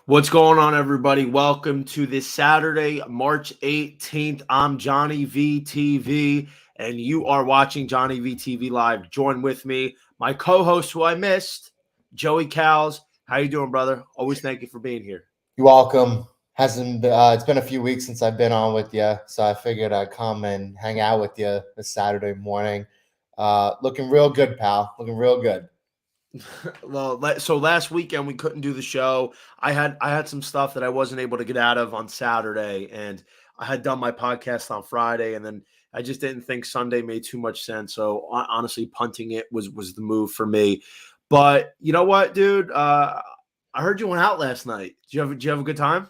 What's going on, everybody? Welcome to this Saturday, March 18th. I'm JohnnyVTV, and you are watching JohnnyVTV Live. Join with me, my co-host who I missed, Joey Cals. How you doing, brother? Always thank you for being here. You're welcome. Hasn't It's been a few weeks since I've been on with you, so I figured I'd come and hang out with you this Saturday morning. Looking real good, pal. Looking real good. Well, so last weekend we couldn't do the show. I had some stuff that I wasn't able to get out of on Saturday, and I had done my podcast on Friday, and then I just didn't think Sunday made too much sense. So honestly, punting it was the move for me. But you know what, dude? I heard you went out last night. Did you have a good time?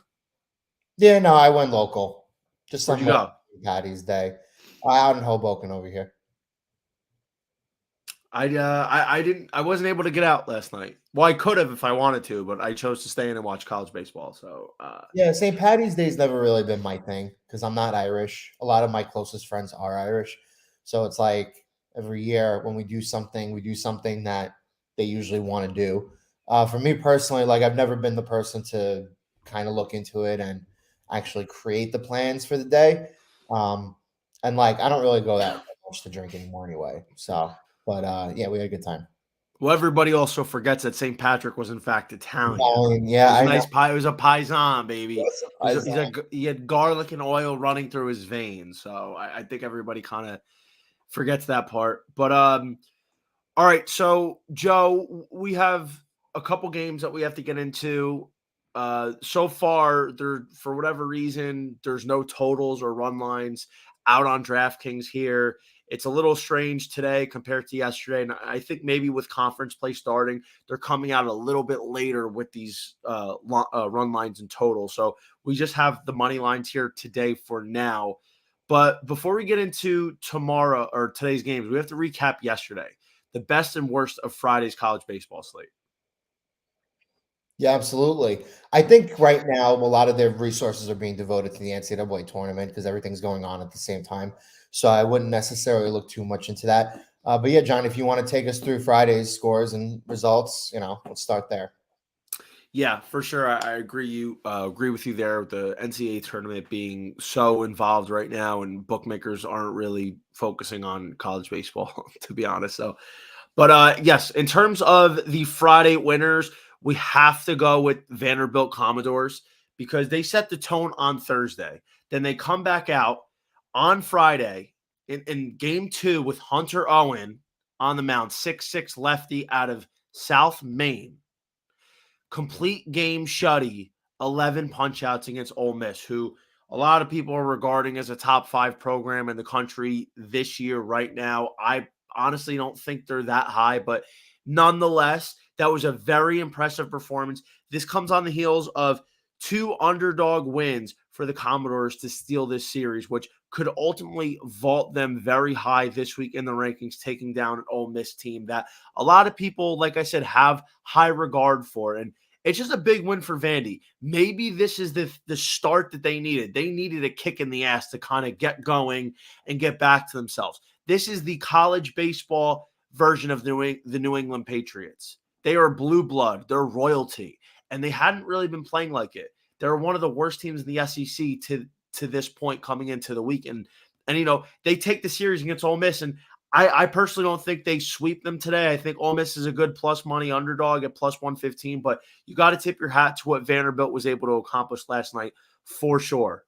Yeah, no, I went local. Just Where'd you somewhere go? Patty's Day. Out in Hoboken over here. I wasn't able to get out last night. Well, I could have if I wanted to, but I chose to stay in and watch college baseball. So Yeah, St. Patty's Day's never really been my thing because I'm not Irish. A lot of my closest friends are Irish. So it's like every year when we do something that they usually want to do. For me personally, like I've never been the person to kind of look into it and actually create the plans for the day. Um, and like I don't really go that much to drink anymore anyway. So, but yeah, we had a good time. Well, everybody also forgets that St. Patrick was in fact Italian. It Yeah, was a I know. nice pie. It was a paisan, baby. Yes, He had garlic and oil running through his veins. So I think everybody kind of forgets that part. But all right. So Joe, we have a couple games that we have to get into. So far, there for whatever reason, there's no totals or run lines out on DraftKings here. It's a little strange today compared to yesterday, and I think maybe with conference play starting, they're coming out a little bit later with these run lines and totals. So we just have the money lines here today for now. But before we get into tomorrow or today's games, we have to recap yesterday, the best and worst of Friday's college baseball slate. Yeah, absolutely. I think right now a lot of their resources are being devoted to the NCAA tournament because everything's going on at the same time. So I wouldn't necessarily look too much into that. But yeah, John, if you want to take us through Friday's scores and results, let's start there. Yeah, for sure. I agree with you there. The NCAA tournament being so involved right now, and bookmakers aren't really focusing on college baseball, to be honest. So, but yes, in terms of the Friday winners, we have to go with Vanderbilt Commodores because they set the tone on Thursday. Then they come back out on Friday in game two with Hunter Owen on the mound, 6'6" lefty out of South Maine. Complete game shutty, 11 punchouts against Ole Miss, who a lot of people are regarding as a top 5 program in the country this year right now. I honestly don't think they're that high, but nonetheless, that was a very impressive performance. This comes on the heels of 2 underdog wins for the Commodores to steal this series, which could ultimately vault them very high this week in the rankings, taking down an Ole Miss team that a lot of people, like I said, have high regard for. And it's just a big win for Vandy. Maybe this is the start that they needed. They needed a kick in the ass to kind of get going and get back to themselves. This is the college baseball version of the New England Patriots. They are blue blood. They're royalty. And they hadn't really been playing like it. They're one of the worst teams in the SEC to this point coming into the week. And they take the series against Ole Miss, and I personally don't think they sweep them today. I think Ole Miss is a good plus money underdog at plus 115, but you got to tip your hat to what Vanderbilt was able to accomplish last night for sure.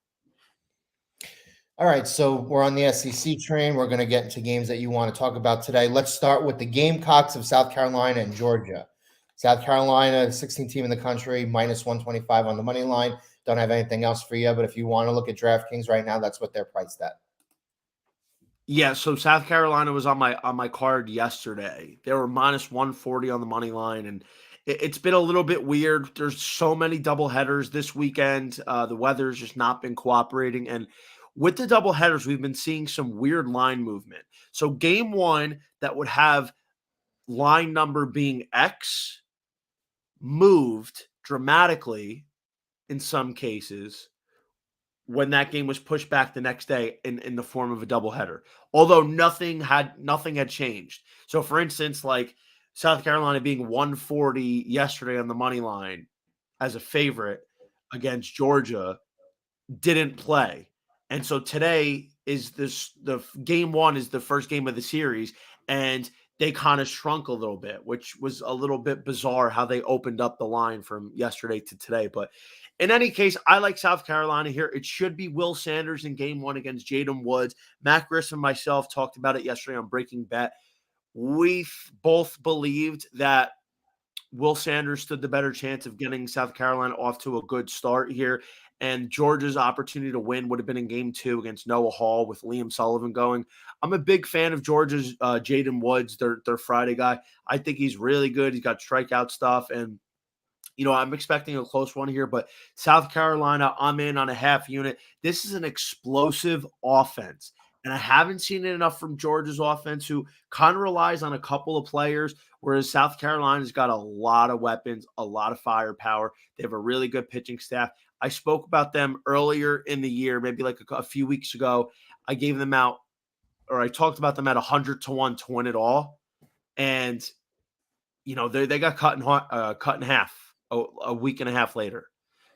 All right, so we're on the SEC train. We're going to get into games that you want to talk about today. Let's start with the Gamecocks of South Carolina and Georgia. South Carolina, 16th team in the country, minus 125 on the money line. Don't have anything else for you, but if you want to look at DraftKings right now, that's what they're priced at. Yeah, so South Carolina was on my card yesterday. They were minus 140 on the money line, and it's been a little bit weird. There's so many double headers this weekend. The weather's just not been cooperating, and with the double headers, we've been seeing some weird line movement. So game one that would have line number being X moved dramatically in some cases when that game was pushed back the next day in the form of a doubleheader. Although nothing had changed. So for instance, like South Carolina being 140 yesterday on the money line, as a favorite against Georgia didn't play. And so today is game one is the first game of the series, and they kind of shrunk a little bit, which was a little bit bizarre how they opened up the line from yesterday to today. But in any case, I like South Carolina here. It should be Will Sanders in game one against Jaden Woods. Matt Griss and myself talked about it yesterday on Breaking Bet. We both believed that Will Sanders stood the better chance of getting South Carolina off to a good start here. And Georgia's opportunity to win would have been in game two against Noah Hall with Liam Sullivan going. I'm a big fan of Georgia's Jaden Woods, their Friday guy. I think he's really good. He's got strikeout stuff. And I'm expecting a close one here, but South Carolina, I'm in on a half unit. This is an explosive offense, and I haven't seen it enough from Georgia's offense, who kind of relies on a couple of players, whereas South Carolina's got a lot of weapons, a lot of firepower. They have a really good pitching staff. I spoke about them earlier in the year, maybe like a few weeks ago. I gave them out, or I talked about them at 100-1 to win it all, and they got cut in half a week and a half later.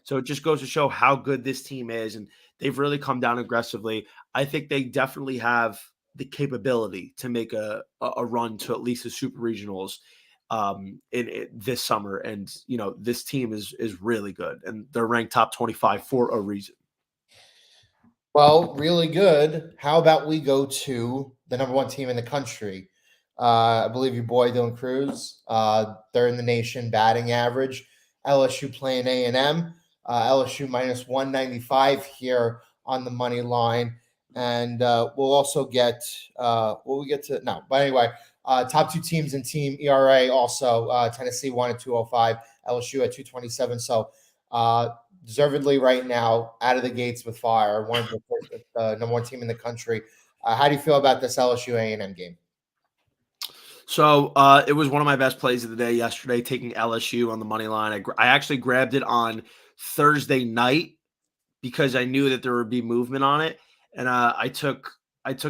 So it just goes to show how good this team is, and they've really come down aggressively. I think they definitely have the capability to make a run to at least the Super Regionals in this summer. And this team is really good, and they're ranked top 25 for a reason. Well, really good. How about we go to the number one team in the country? I believe your boy Dylan Cruz. They're in the nation batting average. LSU playing A&M. LSU minus 195 here on the money line. And we'll also get but anyway, top two teams in team ERA also Tennessee 1 at 205, LSU at 227. So deservedly right now out of the gates with fire, one of the number one team in the country. How do you feel about this LSU A&M game? So it was one of my best plays of the day yesterday, taking LSU on the money line. I actually grabbed it on Thursday night because I knew that there would be movement on it, and I took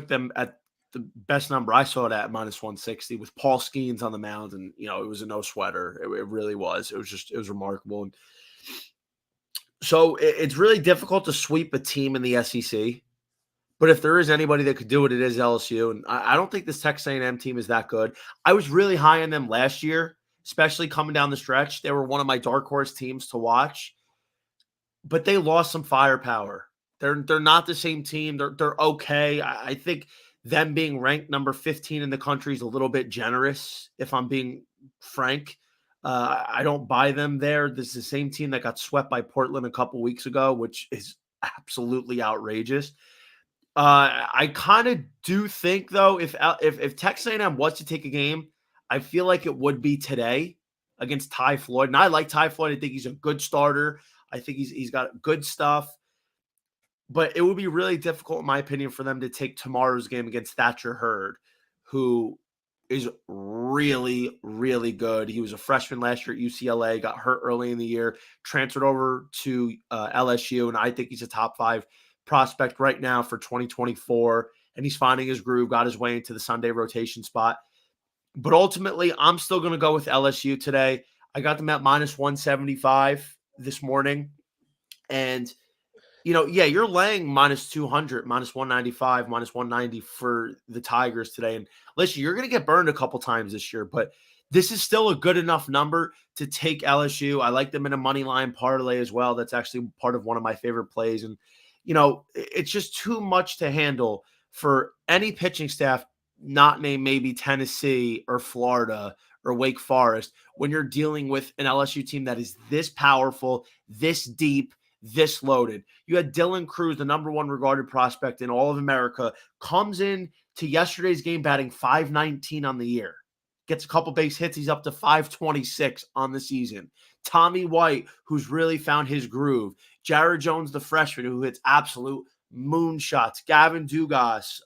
them at the best number I saw it at minus 160 with Paul Skeens on the mound, and it was a no sweater. It really was. It was remarkable. And so it's really difficult to sweep a team in the SEC. But if there is anybody that could do it, it is LSU. And I don't think this Texas A&M team is that good. I was really high on them last year, especially coming down the stretch. They were one of my dark horse teams to watch. But they lost some firepower. They're not the same team. They're okay. I think them being ranked number 15 in the country is a little bit generous, if I'm being frank. I don't buy them there. This is the same team that got swept by Portland a couple weeks ago, which is absolutely outrageous. I kind of do think, though, if Texas A&M wants to take a game, I feel like it would be today against Ty Floyd. And I like Ty Floyd. I think he's a good starter. I think he's got good stuff. But it would be really difficult, in my opinion, for them to take tomorrow's game against Thatcher Hurd, who is really, really good. He was a freshman last year at UCLA, got hurt early in the year, transferred over to LSU, and I think he's a top 5 prospect right now for 2024, and he's finding his groove, got his way into the Sunday rotation spot. But ultimately, I'm still going to go with LSU today. I got them at minus 175 this morning. And, you're laying minus 200, minus 195, minus 190 for the Tigers today. And listen, you're going to get burned a couple times this year, but this is still a good enough number to take LSU. I like them in a money line parlay as well. That's actually part of one of my favorite plays. And, it's just too much to handle for any pitching staff not named maybe Tennessee or Florida or Wake Forest when you're dealing with an LSU team that is this powerful, this deep, this loaded. You had Dylan Cruz, the number 1 regarded prospect in all of America, comes in to yesterday's game batting .519 on the year. Gets a couple base hits. He's up to .526 on the season. Tommy White, who's really found his groove. Jared Jones, the freshman, who hits absolute moonshots. Gavin Dugas,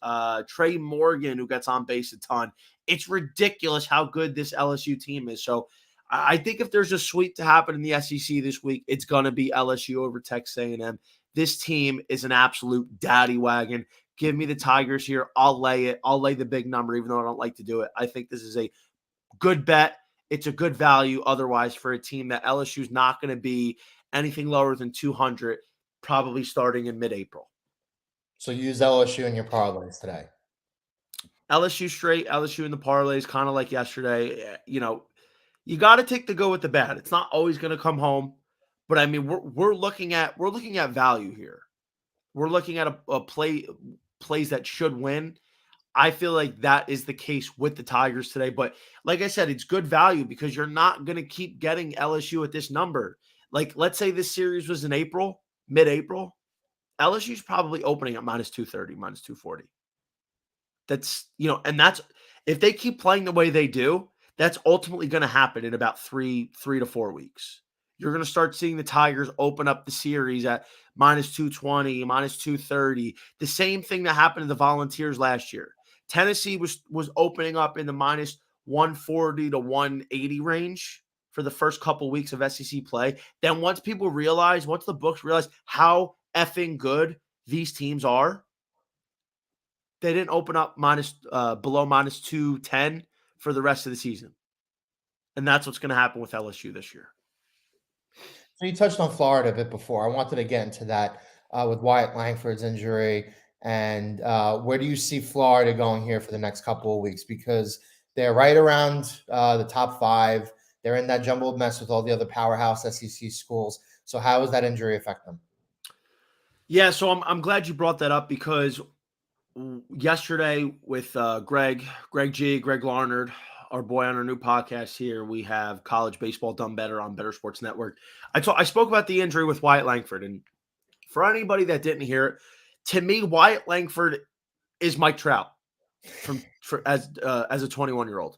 Trey Morgan, who gets on base a ton. It's ridiculous how good this LSU team is. So I think if there's a sweep to happen in the SEC this week, it's going to be LSU over Texas A&M. This team is an absolute daddy wagon. Give me the Tigers here. I'll lay it. I'll lay the big number, even though I don't like to do it. I think this is a good bet. it's a good value otherwise for a team that LSU's not going to be anything lower than 200, probably starting in mid-April. So you use LSU in your parlays today. LSU straight, LSU in the parlays, kind of like yesterday. You got to take the good with the bad. It's not always going to come home, but I mean, we're looking at value here. We're looking at a plays that should win. I feel like that is the case with the Tigers today. But like I said, it's good value because you're not going to keep getting LSU at this number. Like, let's say this series was in April, mid-April. LSU's probably opening at minus 230, minus 240. And that's if they keep playing the way they do, that's ultimately going to happen in about three to 4 weeks. You're going to start seeing the Tigers open up the series at minus 220, minus 230. The same thing that happened to the Volunteers last year. Tennessee was opening up in the minus 140 to 180 range for the first couple weeks of SEC play. Then once the books realize how effing good these teams are, they didn't open up below minus 210 for the rest of the season. And that's what's going to happen with LSU this year. So you touched on Florida a bit before. I wanted to get into that with Wyatt Langford's injury. And where do you see Florida going here for the next couple of weeks? Because they're right around the top 5. They're in that jumbled mess with all the other powerhouse SEC schools. So how does that injury affect them? Yeah, so I'm glad you brought that up because yesterday with Greg Larnard, our boy on our new podcast here, we have College Baseball Done Better on Better Sports Network. I spoke about the injury with Wyatt Langford, and for anybody that didn't hear it, to me, Wyatt Langford is Mike Trout as a 21-year-old.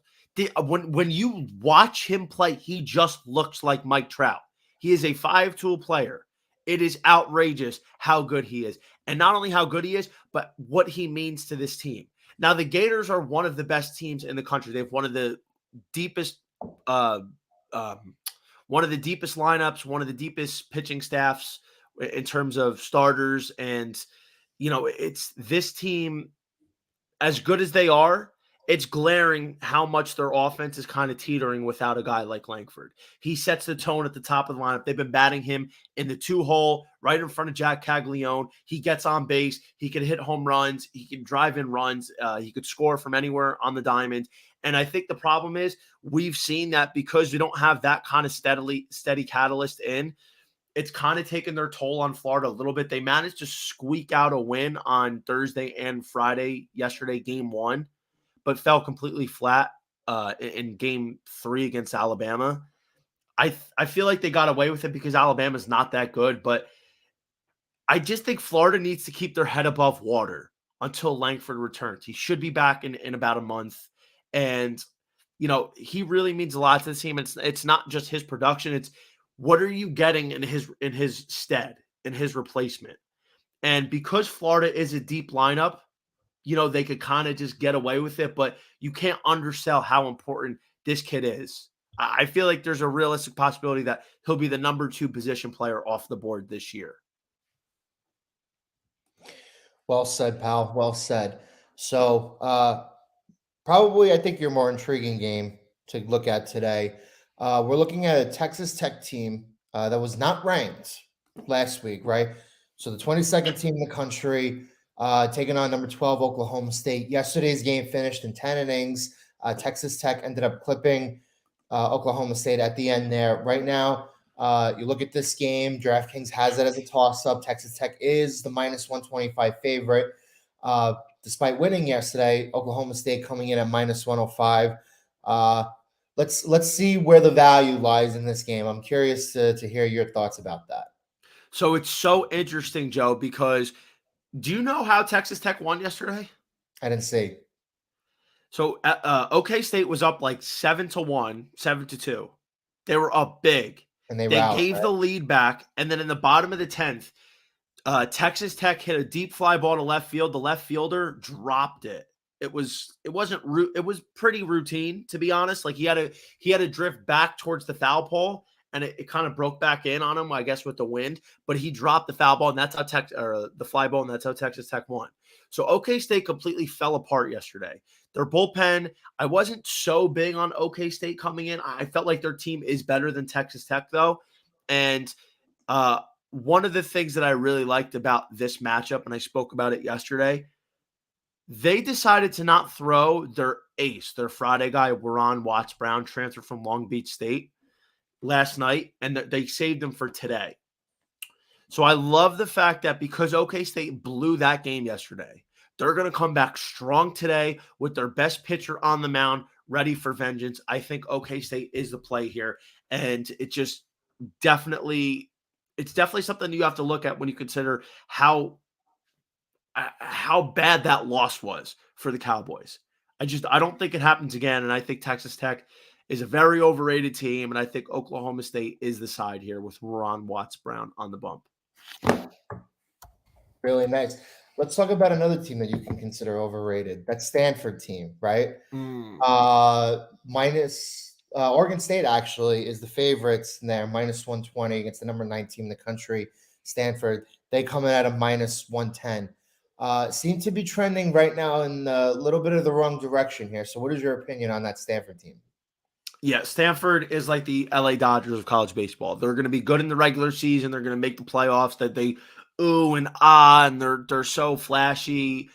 When you watch him play, he just looks like Mike Trout. He is a 5-tool player. It is outrageous how good he is. And not only how good he is, but what he means to this team. Now, the Gators are one of the best teams in the country. They have one of the deepest lineups, one of the deepest pitching staffs in terms of starters. And, it's this team, as good as they are, it's glaring how much their offense is kind of teetering without a guy like Langford. He sets the tone at the top of the lineup. They've been batting him in the 2-hole right in front of Jack Caglione. He gets on base. He can hit home runs. He can drive in runs. He could score from anywhere on the diamond. And I think the problem is we've seen that because we don't have that kind of steady catalyst in, it's kind of taken their toll on Florida a little bit. They managed to squeak out a win on Thursday and Friday yesterday, game 1. But fell completely flat in game 3 against Alabama. I feel like they got away with it because Alabama's not that good, but I just think Florida needs to keep their head above water until Langford returns. He should be back in about a month. And, he really means a lot to the team. It's not just his production. It's what are you getting in his stead, in his replacement? And because Florida is a deep lineup, they could kind of just get away with it, but you can't undersell how important this kid is. I feel like there's a realistic possibility that he'll be the number 2 position player off the board this year. Well said, pal. Well said. So probably I think your more intriguing game to look at today. We're looking at a Texas Tech team that was not ranked last week, right? So the 22nd team in the country, taking on number 12 Oklahoma State. Yesterday's game finished in 10 innings. Texas Tech ended up clipping Oklahoma State at the end there. Right now, you look at this game, DraftKings has it as a toss-up. Texas Tech is the minus 125 favorite. Despite winning yesterday, Oklahoma State coming in at minus 105. Let's see where the value lies in this game. I'm curious to hear your thoughts about that. So it's so interesting, Joe, because do you know how Texas Tech won yesterday? I didn't see. So OK State was up like 7-1, 7-2. They were up big. And they gave the lead back. And then in the bottom of the 10th, Texas Tech hit a deep fly ball to left field. The left fielder dropped it. It was pretty routine, to be honest. Like he had to drift back towards the foul pole, and it kind of broke back in on him, I guess, with the wind. But he dropped the foul ball, and that's how the fly ball, and that's how Texas Tech won. So OK State completely fell apart yesterday. Their bullpen, I wasn't so big on OK State coming in. I felt like their team is better than Texas Tech, though. And one of the things that I really liked about this matchup, and I spoke about it yesterday, they decided to not throw their ace, their Friday guy, Warren Watts Brown, transfer from Long Beach State last night, and they saved him for today. So I love the fact that because OK State blew that game yesterday, they're going to come back strong today with their best pitcher on the mound, ready for vengeance. I think OK State is the play here, and it's definitely something you have to look at when you consider how bad that loss was for the Cowboys. I don't think it happens again, and I think Texas Tech is a very overrated team, and I think Oklahoma State is the side here with Ron Watts Brown on the bump. Really nice. Let's talk about another team that you can consider overrated. That Stanford team, right? Oregon State actually is the favorites there, minus 120 against the number 9 team in the country, Stanford. They come in at a minus 110. Seem to be trending right now in a little bit of the wrong direction here. So what is your opinion on that Stanford team? Yeah, Stanford is like the LA Dodgers of college baseball. They're going to be good in the regular season. They're going to make the playoffs that they ooh and ah, and they're so flashy.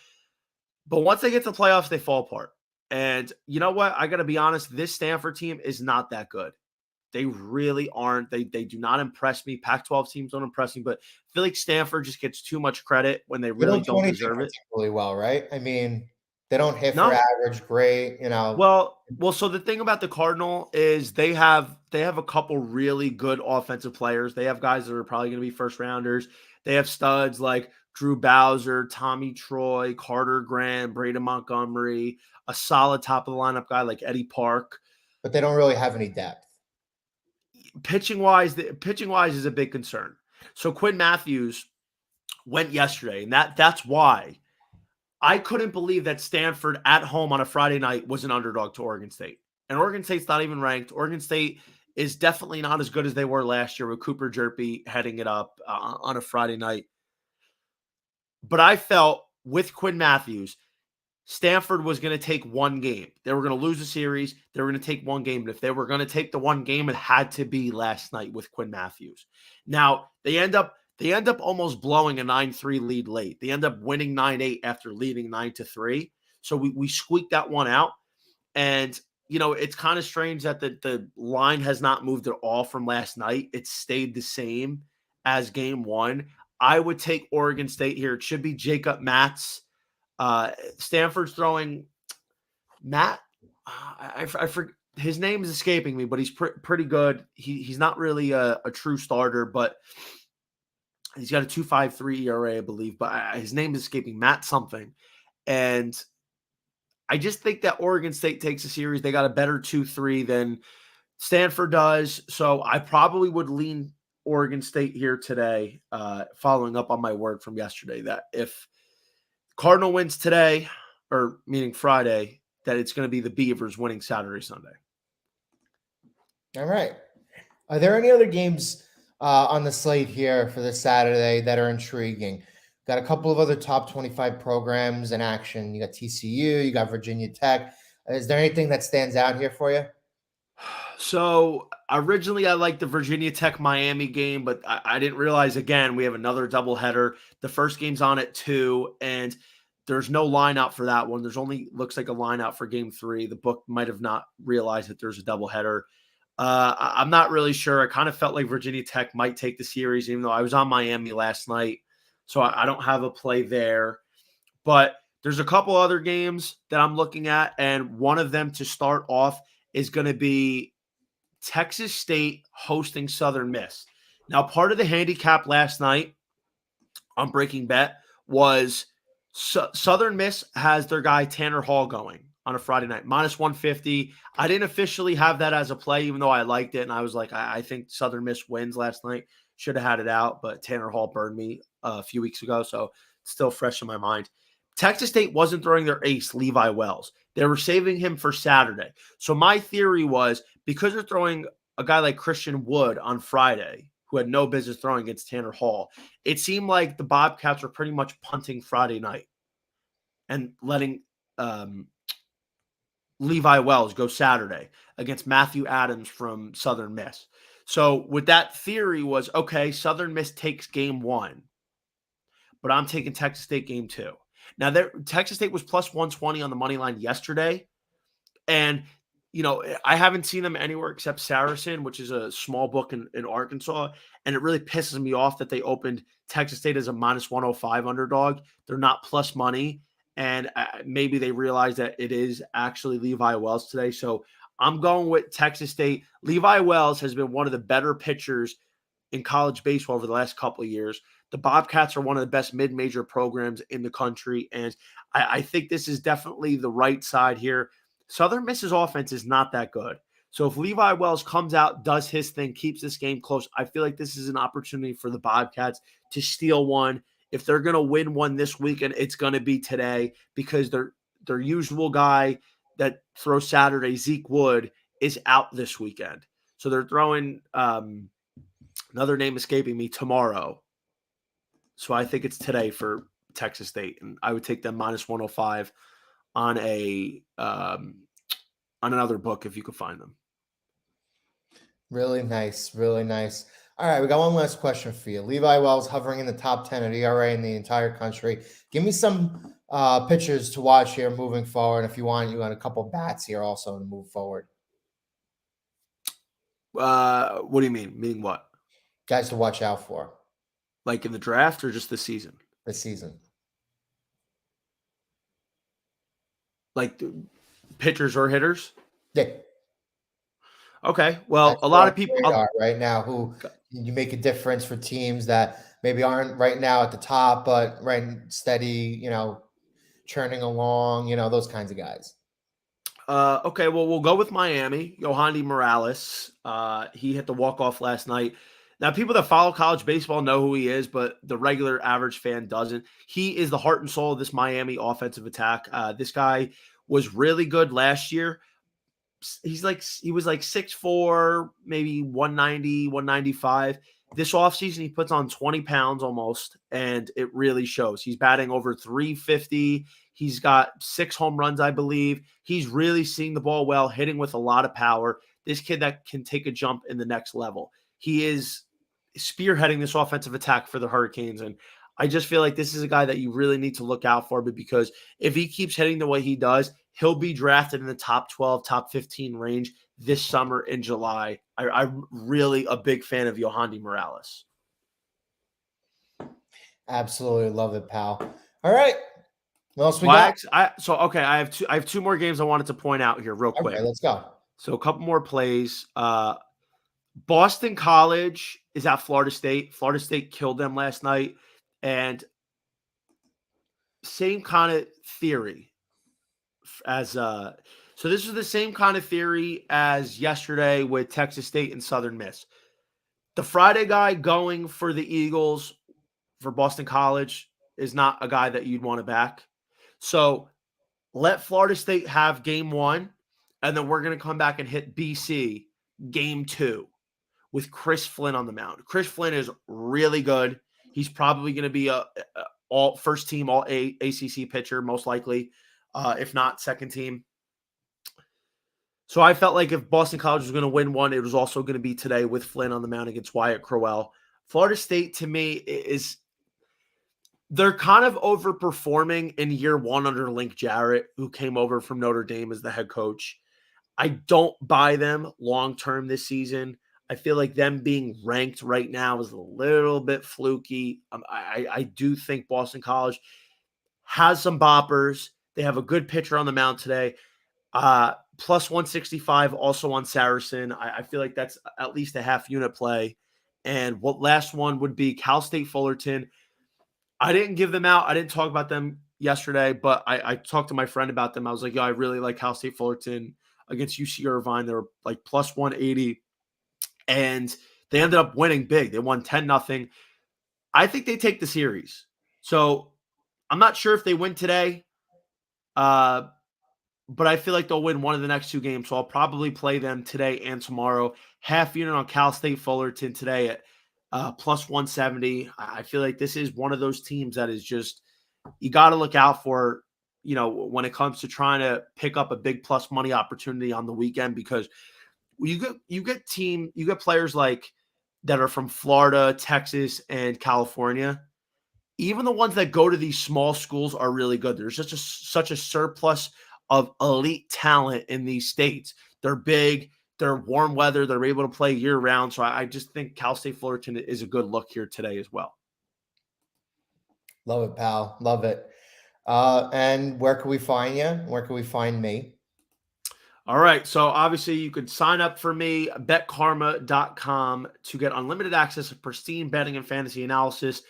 But once they get to the playoffs, they fall apart. And you know what? I got to be honest, this Stanford team is not that good. They really aren't. They do not impress me. Pac-12 teams don't impress me, but I feel like Stanford just gets too much credit when they really don't deserve it. Really well, right? I mean, they don't hit for average great, you know. Well, so the thing about the Cardinal is they have a couple really good offensive players. They have guys that are probably going to be first rounders. They have studs like Drew Bowser, Tommy Troy, Carter Grant, Braden Montgomery, a solid top of the lineup guy like Eddie Park. But they don't really have any depth. Pitching wise is a big concern. So Quinn Matthews went yesterday, and that's why I couldn't believe that Stanford at home on a Friday night was an underdog to Oregon State. And Oregon State's not even ranked. Oregon State is definitely not as good as they were last year with Cooper Jerpy heading it up on a Friday night. But I felt with Quinn Matthews, Stanford was going to take one game. They were going to lose a series. They were going to take one game. And if they were going to take the one game, it had to be last night with Quinn Matthews. Now, they end up almost blowing a 9-3 lead late. They end up winning 9-8 after leading 9-3. So we squeaked that one out. And, you know, it's kind of strange that the line has not moved at all from last night. It stayed the same as game one. I would take Oregon State here. It should be Jacob Matz. Stanford's throwing Matt. I forget his name is escaping me, but he's pretty good. He's not really a true starter, but he's got a 2.53 ERA, I believe. But his name is escaping Matt something, and I just think that Oregon State takes a series. They got a better 2-3 than Stanford does, so I probably would lean Oregon State here today. Following up on my word from yesterday, that if Cardinal wins today, or meaning Friday, that it's going to be the Beavers winning Saturday, Sunday. All right. Are there any other games on the slate here for this Saturday that are intriguing? Got a couple of other top 25 programs in action. You got TCU, you got Virginia Tech. Is there anything that stands out here for you? So originally I liked the Virginia Tech Miami game, but I didn't realize, again, we have another doubleheader. The first game's on at 2, and there's no line out for that one. There's only looks like a line out for game 3. The book might have not realized that there's a doubleheader. I'm not really sure. I kind of felt like Virginia Tech might take the series, even though I was on Miami last night. So I don't have a play there. But there's a couple other games that I'm looking at, and one of them to start off is going to be Texas State hosting Southern Miss. Now, part of the handicap last night on Breaking Bet was Southern Miss has their guy Tanner Hall going on a Friday night, minus 150. I didn't officially have that as a play, even though I liked it. And I was like, I think Southern Miss wins last night. Should have had it out, but Tanner Hall burned me a few weeks ago, so it's still fresh in my mind. Texas State wasn't throwing their ace, Levi Wells. They were saving him for Saturday. So my theory was, because they're throwing a guy like Christian Wood on Friday, who had no business throwing against Tanner Hall, it seemed like the Bobcats were pretty much punting Friday night and letting Levi Wells go Saturday against Matthew Adams from Southern Miss. So with that theory was, okay, Southern Miss takes game 1, but I'm taking Texas State game 2. Now, Texas State was plus 120 on the money line yesterday. And, I haven't seen them anywhere except Saracen, which is a small book in Arkansas. And it really pisses me off that they opened Texas State as a minus 105 underdog. They're not plus money. And maybe they realize that it is actually Levi Wells today. So I'm going with Texas State. Levi Wells has been one of the better pitchers in college baseball over the last couple of years. The Bobcats are one of the best mid-major programs in the country. And I think this is definitely the right side here. Southern Miss's offense is not that good. So if Levi Wells comes out, does his thing, keeps this game close, I feel like this is an opportunity for the Bobcats to steal one. If they're going to win one this weekend, it's going to be today because their usual guy that throws Saturday, Zeke Wood, is out this weekend. So they're throwing another name escaping me, tomorrow. So I think it's today for Texas State, and I would take them minus 105 on another book if you could find them. Really nice, really nice. All right, we got one last question for you. Levi Wells hovering in the top 10 at ERA in the entire country. Give me some pitchers to watch here moving forward. If you want a couple bats here also to move forward. What do you mean? Meaning what? Guys to watch out for. Like in the draft or just this season? This season. Like pitchers or hitters? Yeah. Okay. Well, a lot of people are right now who you make a difference for teams that maybe aren't right now at the top, but right steady, churning along, those kinds of guys. Okay, well, we'll go with Miami. Yohandy Morales. He hit the walk-off last night. Now, people that follow college baseball know who he is, but the regular average fan doesn't. He is the heart and soul of this Miami offensive attack. This guy was really good last year. He was like 6'4", maybe 190, 195. This offseason, he puts on 20 pounds almost, and it really shows. He's batting over 350. He's got 6 home runs, I believe. He's really seeing the ball well, hitting with a lot of power. This kid that can take a jump in the next level. He is spearheading this offensive attack for the Hurricanes, and I just feel like this is a guy that you really need to look out for, but because if he keeps hitting the way he does, he'll be drafted in the top 12, top 15 range this summer in July. I'm really a big fan of Yohandy Morales. Absolutely love it, pal. All right. What else we got? I have two more games I wanted to point out here real quick. Okay, let's go. So a couple more plays. Boston College is at Florida State. Florida State killed them last night. And same kind of theory as so this is the same kind of theory as yesterday with Texas State and Southern Miss. The Friday guy going for the Eagles for Boston College is not a guy that you'd want to back. So let Florida State have game 1, and then we're going to come back and hit BC game 2 with Chris Flynn on the mound. Chris Flynn is really good. He's probably going to be a all first team, all ACC pitcher, most likely, if not second team. So I felt like if Boston College was going to win one, it was also going to be today with Flynn on the mound against Wyatt Crowell. Florida State, to me, they're kind of overperforming in year 1 under Link Jarrett, who came over from Notre Dame as the head coach. I don't buy them long-term this season. I feel like them being ranked right now is a little bit fluky. I do think Boston College has some boppers. They have a good pitcher on the mound today. Plus 165 also on Saracen. I feel like that's at least a half unit play. And what last one would be Cal State Fullerton. I didn't give them out. I didn't talk about them yesterday, but I talked to my friend about them. I was like, yo, I really like Cal State Fullerton against UC Irvine. They were like plus 180. And they ended up winning big. They won 10-0. I think they take the series. So I'm not sure if they win today. but I feel like they'll win one of the next 2 games. So I'll probably play them today and tomorrow. Half unit on Cal State Fullerton today at plus 170. I feel like this is one of those teams that is just, you got to look out for, when it comes to trying to pick up a big plus money opportunity on the weekend, because you get players like that are from Florida, Texas, and California. Even the ones that go to these small schools are really good. There's just such a surplus of elite talent in these states. They're big, they're warm weather, they're able to play year round. So I just think Cal State Fullerton is a good look here today as well. Love it, pal. Love it. And where can we find you? Where can we find me? All right. So obviously you could sign up for me, betkarma.com, to get unlimited access to pristine betting and fantasy analysis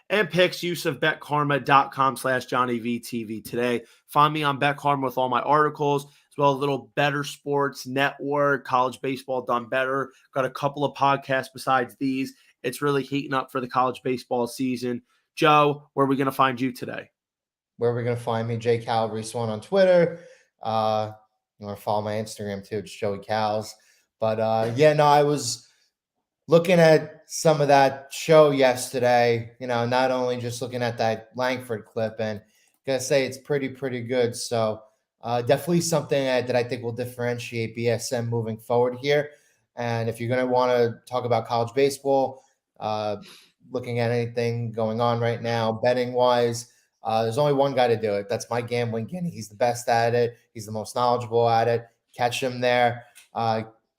and picks. Use of betkarma.com/JohnnyVTV today. Find me on BetKarma with all my articles, as well as a little Better Sports Network, College Baseball Done Better. Got a couple of podcasts besides these. It's really heating up for the college baseball season. Joe, where are we going to find you today? Where are we going to find me? J Calabrese1 on Twitter. You want to follow my Instagram too? It's Joey Cals. But I was looking at some of that show yesterday. Not only just looking at that Langford clip, and gonna say it's pretty good. So definitely something that I think will differentiate BSM moving forward here. And if you're gonna want to talk about college baseball, looking at anything going on right now, betting wise. There's only one guy to do it. That's my gambling Guinea. He's the best at it. He's the most knowledgeable at it. Catch him there.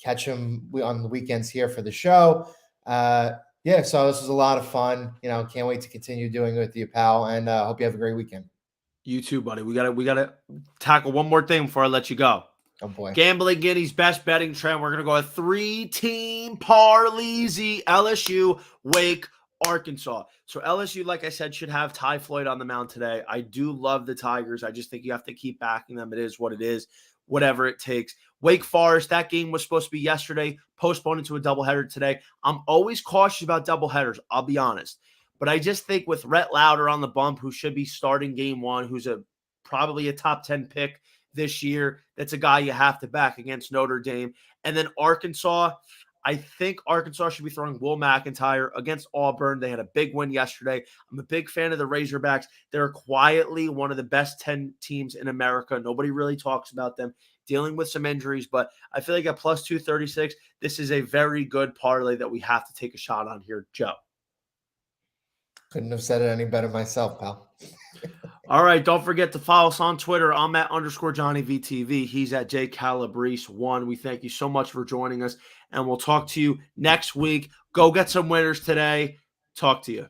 Catch him on the weekends here for the show. So this was a lot of fun. Can't wait to continue doing it with you, pal. And hope you have a great weekend. You too, buddy. We gotta tackle one more thing before I let you go. Oh boy. Gambling Guinea's best betting trend. We're gonna go a 3-team parlay, LSU, Wake, Arkansas. So LSU, like I said, should have Ty Floyd on the mound today. I do love the Tigers. I just think you have to keep backing them. It is what it is, whatever it takes. Wake Forest, that game was supposed to be yesterday, postponed into a doubleheader today. I'm always cautious about doubleheaders, I'll be honest. But I just think with Rhett Lauder on the bump, who should be starting game one, who's probably a top 10 pick this year, that's a guy you have to back against Notre Dame. And then Arkansas, I think Arkansas should be throwing Will McIntyre against Auburn. They had a big win yesterday. I'm a big fan of the Razorbacks. They're quietly one of the best 10 teams in America. Nobody really talks about them, dealing with some injuries, but I feel like at plus 236, this is a very good parlay that we have to take a shot on here, Joe. Couldn't have said it any better myself, pal. All right, don't forget to follow us on Twitter. I'm at _JohnnyVTV. He's at JCalabrese1. We thank you so much for joining us, and we'll talk to you next week. Go get some winners today. Talk to you.